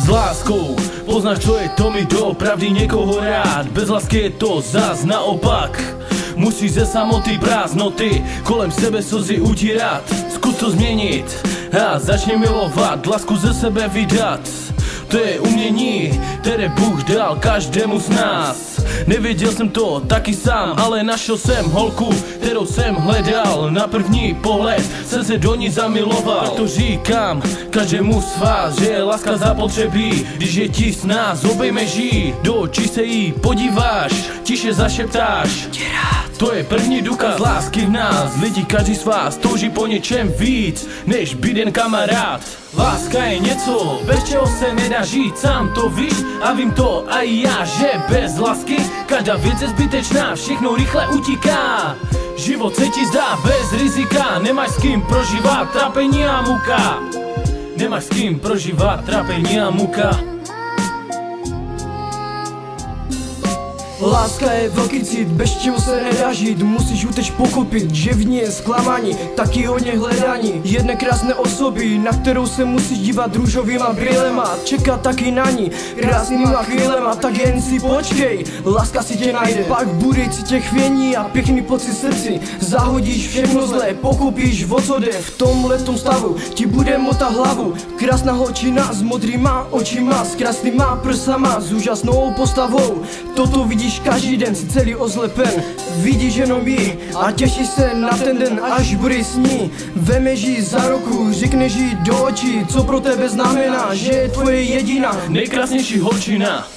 s láskou. Poznáš, čo je to mi doopravdy niekoho rád. Bez lásky je to zas naopak. Musíš ze samoty prázdnoty kolem sebe slzy utírať. Skús to změnit a začni milovat, lásku ze sebe vydat. To je umění, které Bůh dal každému z nás. Nevěděl jsem to taky sám, ale našel jsem holku, kterou jsem hledal. Na první pohled jsem se do ní zamiloval. Proto říkám každému z vás, že je láska zapotřebí. Když je ti s nás, obejme jí, do očí se jí podíváš, tiše zašeptáš. To je první důkaz lásky v nás. Lidi, každý z vás touží po něčem víc, než být jen kamarád. Láska je něco, bez čeho se nedá žít, sám to víš a vím to a i já, že bez lásky každá věc je zbytečná, všechno rychle utíká. Život se ti zdá bez rizika, nemáš s kým prožívat trápení a muka. Nemáš s kým prožívat trápení a muka. Láska je velký cit, bez čeho se nedá žít. Musíš ju teď pochopit, že v ní je zklamání, taky hodně hledání jedné krásné osoby, na kterou se musíš dívat růžovýma brýlema. Čekat taky na ní krásnýma chvílema, tak jen si počkej, láska si tě najde. Pak bude cítě chvění a pěkný pocit srdci. Zahodíš všechno zlé, pochopíš o co jde. V tomhletom stavu ti bude motat hlavu krásná holčina s modrýma očima, s krásnýma prsama, s úžasnou postavou. Toto vidíš každý den, si celý ozlepen, vidíš jenom jí a těšíš se na ten den, až bude s ní. Vemeš jí za ruku, řekneš jí do očí, co pro tebe znamená, že je tvoje jediná, nejkrásnější holčina.